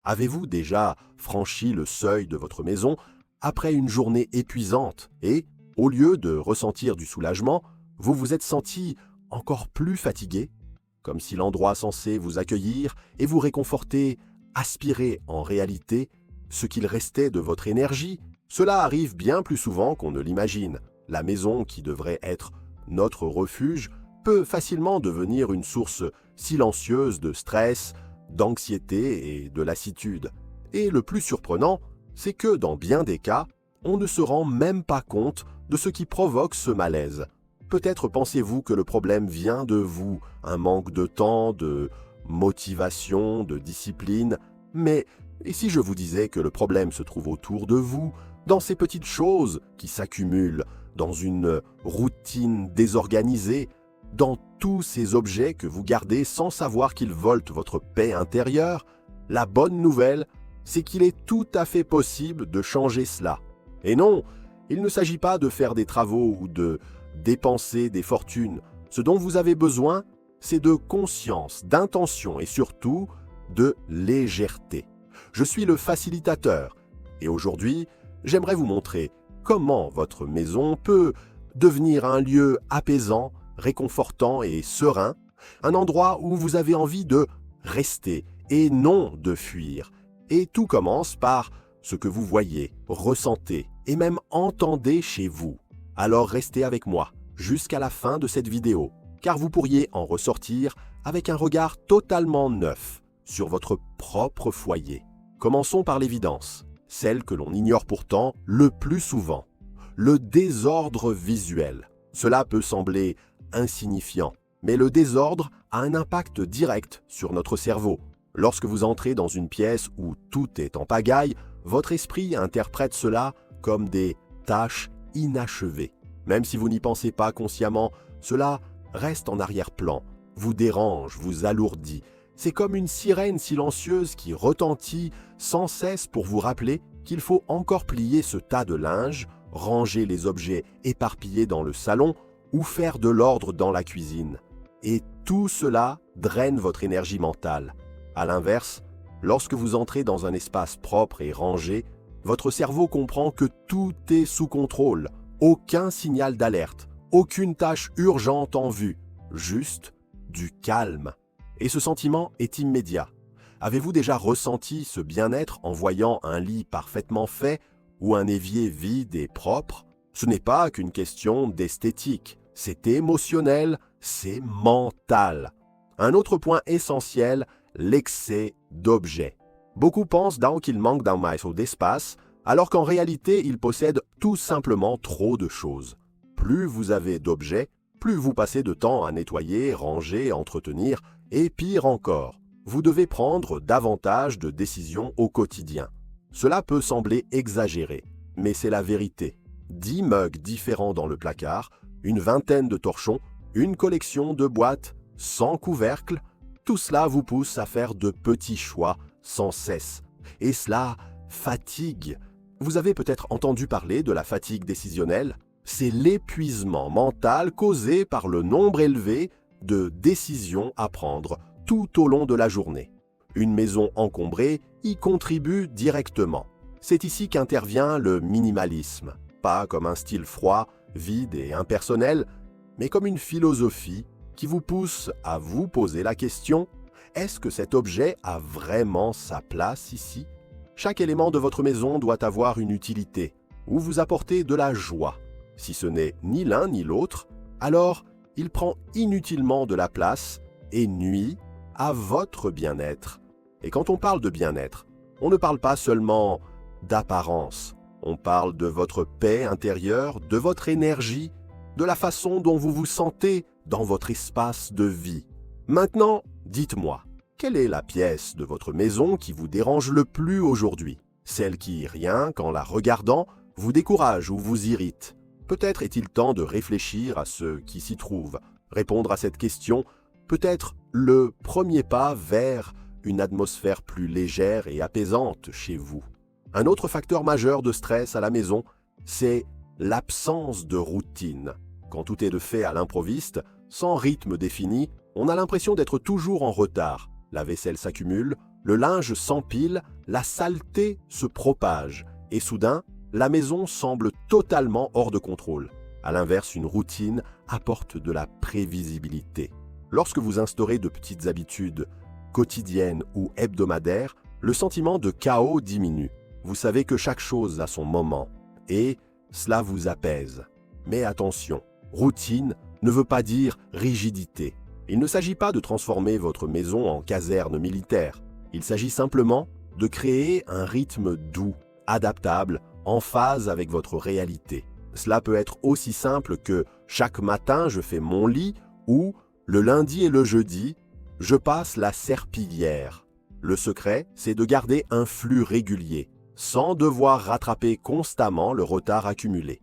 Avez-vous déjà franchi le seuil de votre maison après une journée épuisante et, au lieu de ressentir du soulagement, vous vous êtes senti encore plus fatigué, comme si l'endroit censé vous accueillir et vous réconforter aspirait en réalité ce qu'il restait de votre énergie? Cela arrive bien plus souvent qu'on ne l'imagine. La maison, qui devrait être notre refuge, peut facilement devenir une source silencieuse de stress, d'anxiété et de lassitude. Et le plus surprenant, c'est que dans bien des cas, on ne se rend même pas compte de ce qui provoque ce malaise. Peut-être pensez-vous que le problème vient de vous, un manque de temps, de motivation, de discipline. Mais et si je vous disais que le problème se trouve autour de vous, dans ces petites choses qui s'accumulent, dans une routine désorganisée, dans tous ces objets que vous gardez sans savoir qu'ils volent votre paix intérieure? La bonne nouvelle, c'est qu'il est tout à fait possible de changer cela. Et non, il ne s'agit pas de faire des travaux ou de dépenser des fortunes. Ce dont vous avez besoin, c'est de conscience, d'intention et surtout de légèreté. Je suis le facilitateur et aujourd'hui, j'aimerais vous montrer comment votre maison peut devenir un lieu apaisant, réconfortant et serein, un endroit où vous avez envie de rester et non de fuir. Et tout commence par ce que vous voyez, ressentez et même entendez chez vous. Alors restez avec moi jusqu'à la fin de cette vidéo, car vous pourriez en ressortir avec un regard totalement neuf sur votre propre foyer. Commençons par l'évidence, celle que l'on ignore pourtant le plus souvent, le désordre visuel. Cela peut sembler insignifiant, mais le désordre a un impact direct sur notre cerveau. Lorsque vous entrez dans une pièce où tout est en pagaille, votre esprit interprète cela comme des tâches inachevées. Même si vous n'y pensez pas consciemment, cela reste en arrière-plan, vous dérange, vous alourdit. C'est comme une sirène silencieuse qui retentit sans cesse pour vous rappeler qu'il faut encore plier ce tas de linge, ranger les objets éparpillés dans le salon ou faire de l'ordre dans la cuisine. Et tout cela draine votre énergie mentale. À l'inverse, lorsque vous entrez dans un espace propre et rangé, votre cerveau comprend que tout est sous contrôle, aucun signal d'alerte, aucune tâche urgente en vue, juste du calme. Et ce sentiment est immédiat. Avez-vous déjà ressenti ce bien-être en voyant un lit parfaitement fait ou un évier vide et propre? Ce n'est pas qu'une question d'esthétique, c'est émotionnel, c'est mental. Un autre point essentiel, l'excès d'objets. Beaucoup pensent donc qu'il manque d'un maître d'espace, alors qu'en réalité, ils possèdent tout simplement trop de choses. Plus vous avez d'objets, plus vous passez de temps à nettoyer, ranger, entretenir, et pire encore, vous devez prendre davantage de décisions au quotidien. Cela peut sembler exagéré, mais c'est la vérité. 10 mugs différents dans le placard, une vingtaine de torchons, une collection de boîtes sans couvercle, tout cela vous pousse à faire de petits choix sans cesse. Et cela fatigue. Vous avez peut-être entendu parler de la fatigue décisionnelle. C'est l'épuisement mental causé par le nombre élevé de décisions à prendre tout au long de la journée. Une maison encombrée y contribue directement. C'est ici qu'intervient le minimalisme, pas comme un style froid, vide et impersonnel, mais comme une philosophie qui vous pousse à vous poser la question: est-ce que cet objet a vraiment sa place ici? Chaque élément de votre maison doit avoir une utilité ou vous apporter de la joie. Si ce n'est ni l'un ni l'autre, alors il prend inutilement de la place et nuit à votre bien-être. Et quand on parle de bien-être, on ne parle pas seulement d'apparence, on parle de votre paix intérieure, de votre énergie, de la façon dont vous vous sentez dans votre espace de vie. Maintenant, dites-moi, quelle est la pièce de votre maison qui vous dérange le plus aujourd'hui? Celle qui, rien qu'en la regardant, vous décourage ou vous irrite? Peut-être est-il temps de réfléchir à ce qui s'y trouve. Répondre à cette question peut être le premier pas vers une atmosphère plus légère et apaisante chez vous. Un autre facteur majeur de stress à la maison, c'est l'absence de routine. Quand tout est de fait à l'improviste, sans rythme défini, on a l'impression d'être toujours en retard. La vaisselle s'accumule, Le linge s'empile, la saleté se propage, et soudain, la maison semble totalement hors de contrôle. À l'inverse, une routine apporte de la prévisibilité. Lorsque vous instaurez de petites habitudes quotidiennes ou hebdomadaires, le sentiment de chaos diminue. Vous savez que chaque chose a son moment, et cela vous apaise. Mais attention, routine ne veut pas dire rigidité. Il ne s'agit pas de transformer votre maison en caserne militaire. Il s'agit simplement de créer un rythme doux, adaptable, en phase avec votre réalité. Cela peut être aussi simple que chaque matin je fais mon lit ou le lundi et le jeudi, je passe la serpillière. Le secret, c'est de garder un flux régulier, sans devoir rattraper constamment le retard accumulé.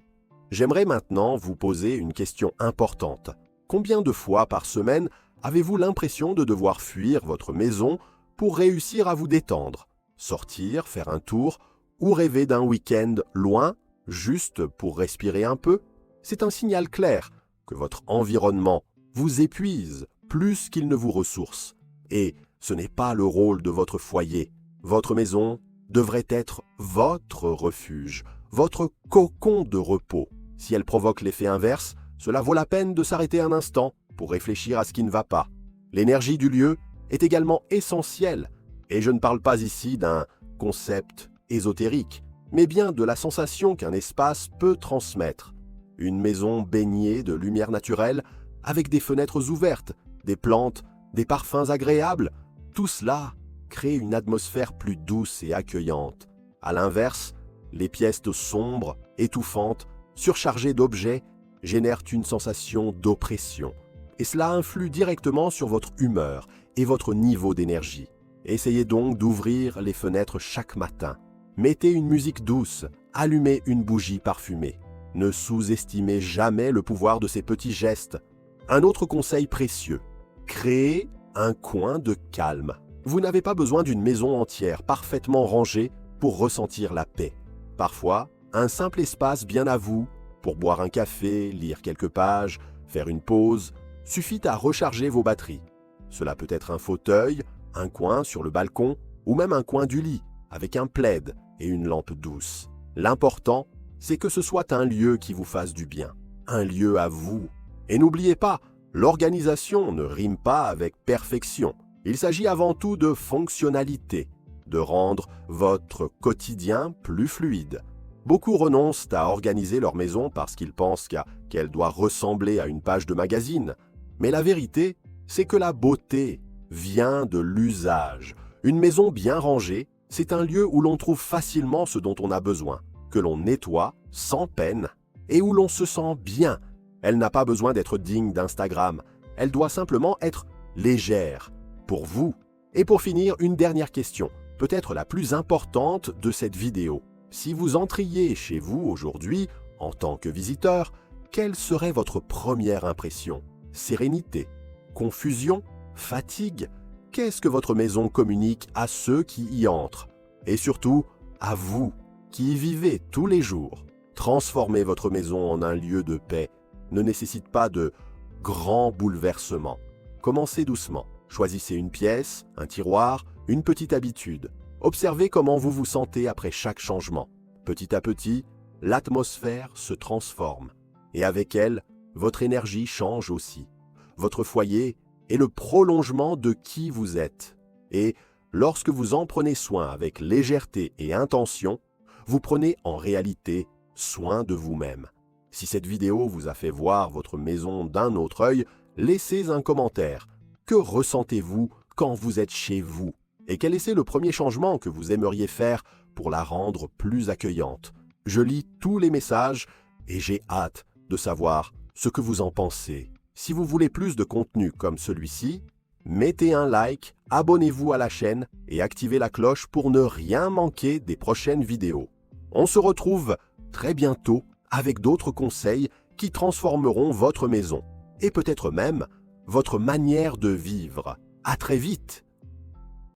J'aimerais maintenant vous poser une question importante. Combien de fois par semaine avez-vous l'impression de devoir fuir votre maison pour réussir à vous détendre, sortir, faire un tour ou rêver d'un week-end loin, juste pour respirer un peu? C'est un signal clair que votre environnement vous épuise plus qu'il ne vous ressource. Et ce n'est pas le rôle de votre foyer. Votre maison devrait être votre refuge, votre cocon de repos. Si elle provoque l'effet inverse, cela vaut la peine de s'arrêter un instant pour réfléchir à ce qui ne va pas. L'énergie du lieu est également essentielle, et je ne parle pas ici d'un concept ésotérique, mais bien de la sensation qu'un espace peut transmettre. Une maison baignée de lumière naturelle, avec des fenêtres ouvertes, des plantes, des parfums agréables, tout cela crée une atmosphère plus douce et accueillante. À l'inverse, les pièces sombres, étouffantes, surchargées d'objets, génèrent une sensation d'oppression. Et cela influe directement sur votre humeur et votre niveau d'énergie. Essayez donc d'ouvrir les fenêtres chaque matin. Mettez une musique douce, allumez une bougie parfumée. Ne sous-estimez jamais le pouvoir de ces petits gestes. Un autre conseil précieux, créez un coin de calme. Vous n'avez pas besoin d'une maison entière parfaitement rangée pour ressentir la paix. Parfois, un simple espace bien à vous, pour boire un café, lire quelques pages, faire une pause, suffit à recharger vos batteries. Cela peut être un fauteuil, un coin sur le balcon ou même un coin du lit avec un plaid et une lampe douce. L'important, c'est que ce soit un lieu qui vous fasse du bien, un lieu à vous. Et n'oubliez pas, l'organisation ne rime pas avec perfection. Il s'agit avant tout de fonctionnalité, de rendre votre quotidien plus fluide. Beaucoup renoncent à organiser leur maison parce qu'ils pensent qu'elle doit ressembler à une page de magazine. Mais la vérité, c'est que la beauté vient de l'usage. Une maison bien rangée, c'est un lieu où l'on trouve facilement ce dont on a besoin, que l'on nettoie sans peine et où l'on se sent bien. Elle n'a pas besoin d'être digne d'Instagram. Elle doit simplement être légère, pour vous. Et pour finir, une dernière question, peut-être la plus importante de cette vidéo. Si vous entriez chez vous aujourd'hui, en tant que visiteur, quelle serait votre première impression? Sérénité? Confusion? Fatigue? Qu'est-ce que votre maison communique à ceux qui y entrent? Et surtout, à vous, qui y vivez tous les jours. Transformer votre maison en un lieu de paix ne nécessite pas de grands bouleversements. Commencez doucement. Choisissez une pièce, un tiroir, une petite habitude. Observez comment vous vous sentez après chaque changement. Petit à petit, l'atmosphère se transforme. Et avec elle, votre énergie change aussi. Votre foyer est le prolongement de qui vous êtes. Et lorsque vous en prenez soin avec légèreté et intention, vous prenez en réalité soin de vous-même. Si cette vidéo vous a fait voir votre maison d'un autre œil, laissez un commentaire. Que ressentez-vous quand vous êtes chez vous? Et quel est le premier changement que vous aimeriez faire pour la rendre plus accueillante? Je lis tous les messages et j'ai hâte de savoir ce que vous en pensez. Si vous voulez plus de contenu comme celui-ci, mettez un like, abonnez-vous à la chaîne et activez la cloche pour ne rien manquer des prochaines vidéos. On se retrouve très bientôt avec d'autres conseils qui transformeront votre maison et peut-être même votre manière de vivre. À très vite!